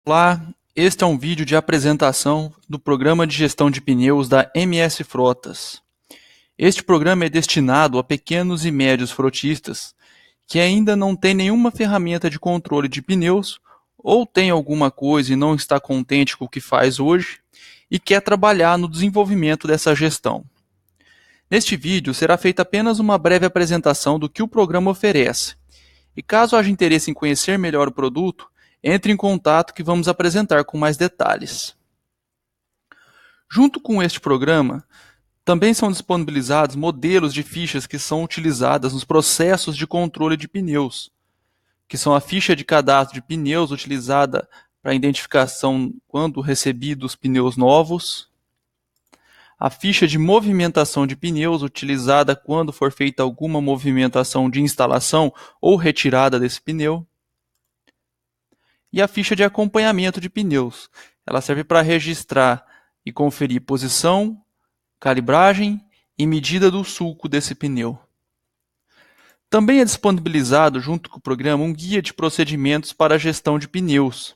Olá, este é um vídeo de apresentação do programa de gestão de pneus da MS Frotas. Este programa é destinado a pequenos e médios frotistas que ainda não têm nenhuma ferramenta de controle de pneus ou tem alguma coisa e não está contente com o que faz hoje e quer trabalhar no desenvolvimento dessa gestão. Neste vídeo será feita apenas uma breve apresentação do que o programa oferece. E caso haja interesse em conhecer melhor o produto, entre em contato que vamos apresentar com mais detalhes. Junto com este programa, também são disponibilizados modelos de fichas que são utilizadas nos processos de controle de pneus, que são a ficha de cadastro de pneus utilizada para identificação quando recebidos pneus novos, a ficha de movimentação de pneus utilizada quando for feita alguma movimentação de instalação ou retirada desse pneu, e a ficha de acompanhamento de pneus. Ela serve para registrar e conferir posição, calibragem e medida do sulco desse pneu. Também é disponibilizado junto com o programa um guia de procedimentos para a gestão de pneus.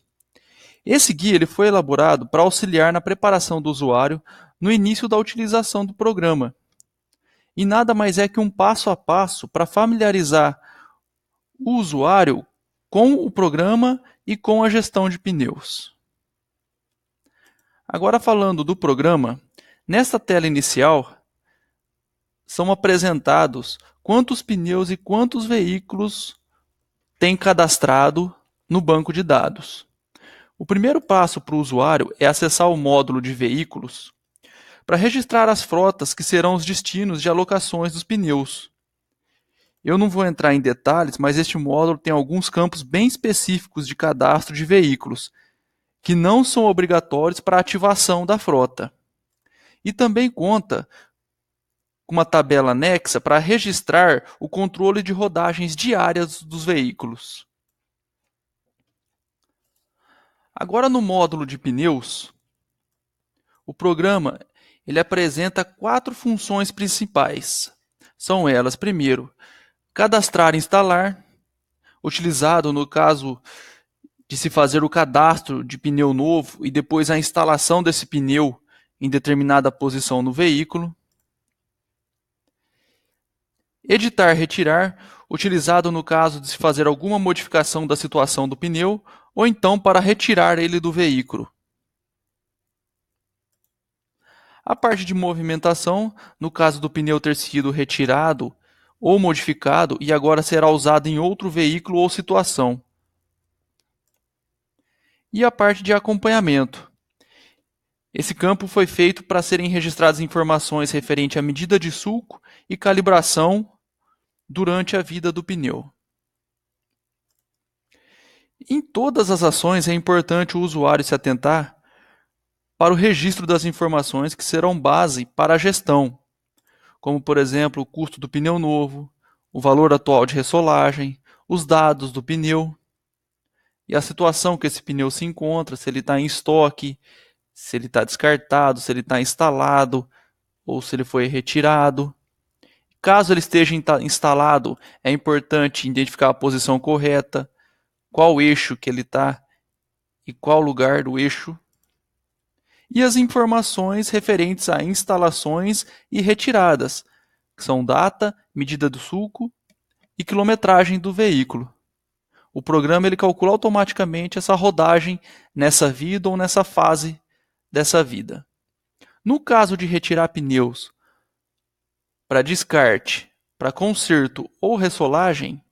Esse guia foi elaborado para auxiliar na preparação do usuário no início da utilização do programa. E nada mais é que um passo a passo para familiarizar o usuário com o programa e com a gestão de pneus. Agora falando do programa, nesta tela inicial são apresentados quantos pneus e quantos veículos tem cadastrado no banco de dados. O primeiro passo para o usuário é acessar o módulo de veículos para registrar as frotas que serão os destinos de alocações dos pneus. Eu não vou entrar em detalhes, mas este módulo tem alguns campos bem específicos de cadastro de veículos, que não são obrigatórios para a ativação da frota. E também conta com uma tabela anexa para registrar o controle de rodagens diárias dos veículos. Agora no módulo de pneus, o programa ele apresenta 4 funções principais. São elas, primeiro, cadastrar e instalar, utilizado no caso de se fazer o cadastro de pneu novo e depois a instalação desse pneu em determinada posição no veículo. Editar e retirar, utilizado no caso de se fazer alguma modificação da situação do pneu ou então para retirar ele do veículo. A parte de movimentação, no caso do pneu ter sido retirado ou modificado e agora será usado em outro veículo ou situação. E a parte de acompanhamento. Esse campo foi feito para serem registradas informações referentes à medida de sulco e calibração durante a vida do pneu. Em todas as ações é importante o usuário se atentar para o registro das informações que serão base para a gestão, como por exemplo o custo do pneu novo, o valor atual de ressolagem, os dados do pneu e a situação que esse pneu se encontra, se ele está em estoque, se ele está descartado, se ele está instalado ou se ele foi retirado. Caso ele esteja instalado, é importante identificar a posição correta, qual eixo que ele está e qual lugar do eixo. E as informações referentes a instalações e retiradas, que são data, medida do sulco e quilometragem do veículo. O programa ele calcula automaticamente essa rodagem nessa vida ou nessa fase dessa vida. No caso de retirar pneus para descarte, para conserto ou ressolagem,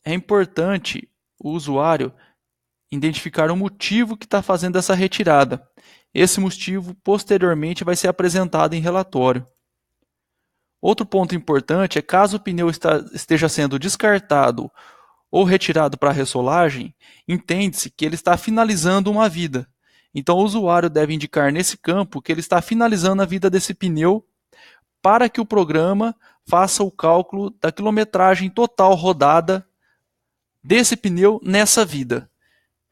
é importante o usuário identificar o motivo que está fazendo essa retirada. Esse motivo posteriormente vai ser apresentado em relatório. Outro ponto importante é caso o pneu esteja sendo descartado ou retirado para ressolagem, entende-se que ele está finalizando uma vida. Então o usuário deve indicar nesse campo que ele está finalizando a vida desse pneu para que o programa faça o cálculo da quilometragem total rodada desse pneu nessa vida.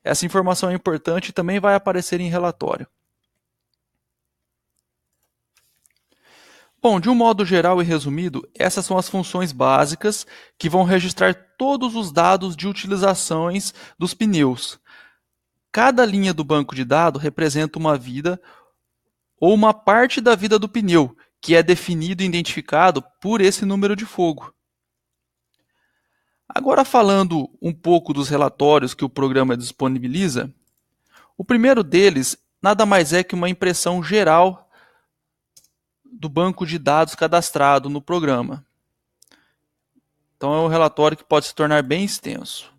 Essa informação é importante e também vai aparecer em relatório. Bom, de um modo geral e resumido, essas são as funções básicas que vão registrar todos os dados de utilizações dos pneus. Cada linha do banco de dados representa uma vida ou uma parte da vida do pneu, que é definido e identificado por esse número de fogo. Agora, falando um pouco dos relatórios que o programa disponibiliza, o primeiro deles nada mais é que uma impressão geral do banco de dados cadastrado no programa. Então, é um relatório que pode se tornar bem extenso.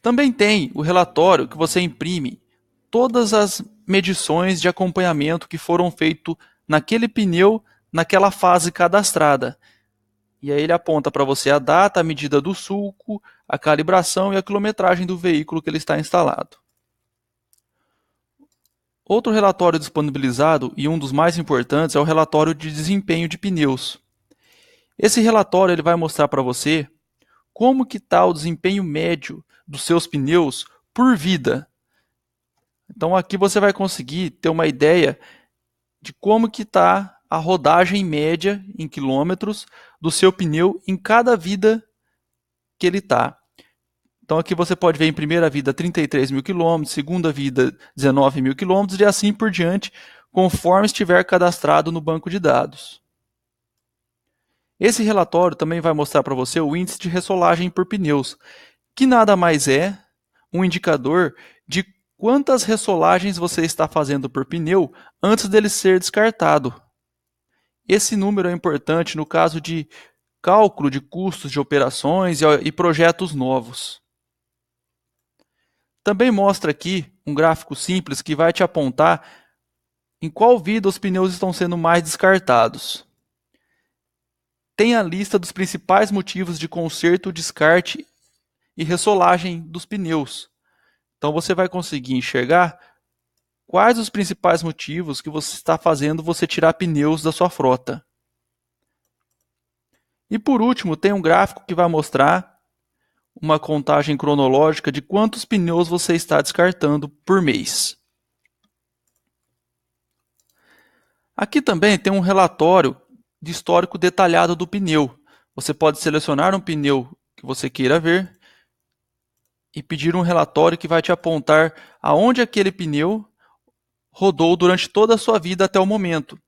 Também tem o relatório que você imprime todas as medições de acompanhamento que foram feitas naquele pneu, naquela fase cadastrada. E aí ele aponta para você a data, a medida do sulco, a calibração e a quilometragem do veículo que ele está instalado. Outro relatório disponibilizado, e um dos mais importantes, é o relatório de desempenho de pneus. Esse relatório ele vai mostrar para você como que está o desempenho médio dos seus pneus por vida. Então aqui você vai conseguir ter uma ideia de como que está a rodagem média em quilômetros do seu pneu em cada vida que ele está. Então aqui você pode ver em primeira vida 33 mil quilômetros, segunda vida 19 mil quilômetros e assim por diante, conforme estiver cadastrado no banco de dados. Esse relatório também vai mostrar para você o índice de ressolagem por pneus, que nada mais é um indicador de quantas ressolagens você está fazendo por pneu antes dele ser descartado. Esse número é importante no caso de cálculo de custos de operações e projetos novos. Também mostra aqui um gráfico simples que vai te apontar em qual vida os pneus estão sendo mais descartados. Tem a lista dos principais motivos de conserto, descarte e ressolagem dos pneus. Então você vai conseguir enxergar quais os principais motivos que você está fazendo você tirar pneus da sua frota. E por último, tem um gráfico que vai mostrar uma contagem cronológica de quantos pneus você está descartando por mês. Aqui também tem um relatório de histórico detalhado do pneu. Você pode selecionar um pneu que você queira ver e pedir um relatório que vai te apontar aonde aquele pneu rodou durante toda a sua vida até o momento.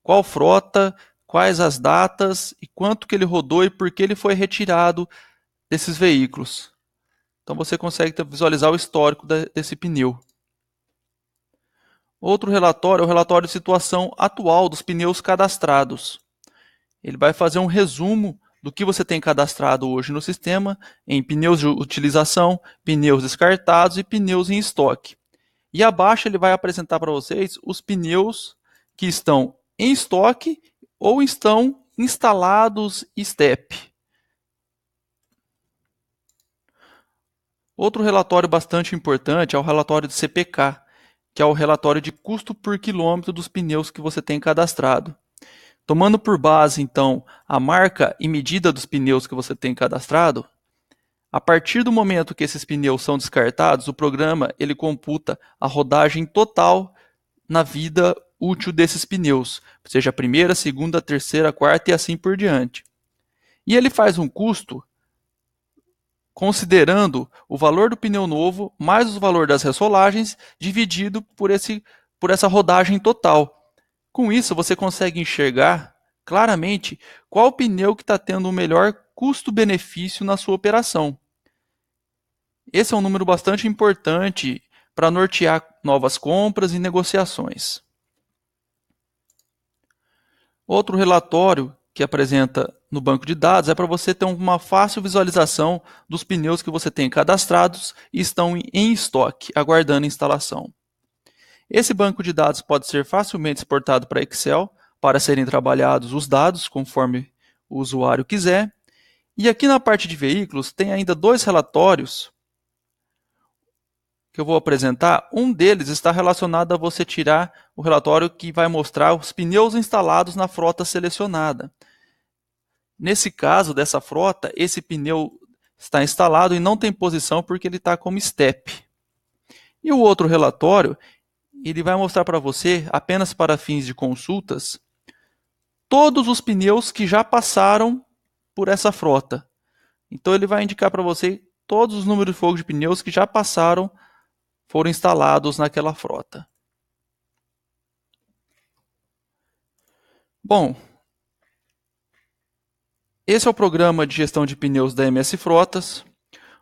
Qual frota, quais as datas e quanto que ele rodou e por que ele foi retirado desses veículos. Então você consegue visualizar o histórico desse pneu. Outro relatório é o relatório de situação atual dos pneus cadastrados. Ele vai fazer um resumo do que você tem cadastrado hoje no sistema em pneus de utilização, pneus descartados e pneus em estoque. E abaixo ele vai apresentar para vocês os pneus que estão em estoque ou estão instalados STEP. Outro relatório bastante importante é o relatório de CPK, que é o relatório de custo por quilômetro dos pneus que você tem cadastrado. Tomando por base, então, a marca e medida dos pneus que você tem cadastrado, a partir do momento que esses pneus são descartados, o programa ele computa a rodagem total na vida útil desses pneus, seja a primeira, segunda, terceira, quarta e assim por diante. E ele faz um custo considerando o valor do pneu novo mais o valor das ressolagens dividido por essa rodagem total. Com isso, você consegue enxergar claramente qual pneu que está tendo o melhor custo-benefício na sua operação. Esse é um número bastante importante para nortear novas compras e negociações. Outro relatório que apresenta no banco de dados é para você ter uma fácil visualização dos pneus que você tem cadastrados e estão em estoque, aguardando instalação. Esse banco de dados pode ser facilmente exportado para Excel para serem trabalhados os dados conforme o usuário quiser. E aqui na parte de veículos tem ainda dois relatórios que eu vou apresentar. Um deles está relacionado a você tirar o relatório que vai mostrar os pneus instalados na frota selecionada. Nesse caso dessa frota, esse pneu está instalado e não tem posição porque ele está como STEP. E o outro relatório, ele vai mostrar para você, apenas para fins de consultas, todos os pneus que já passaram por essa frota. Então ele vai indicar para você todos os números de fogo de pneus que já passaram, foram instalados naquela frota. Bom, esse é o programa de gestão de pneus da MS Frotas,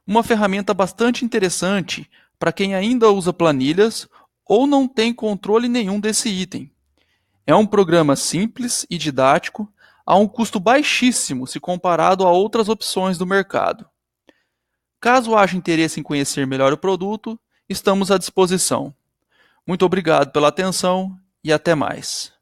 uma ferramenta bastante interessante para quem ainda usa planilhas ou não tem controle nenhum desse item. É um programa simples e didático, a um custo baixíssimo se comparado a outras opções do mercado. Caso haja interesse em conhecer melhor o produto, estamos à disposição. Muito obrigado pela atenção e até mais.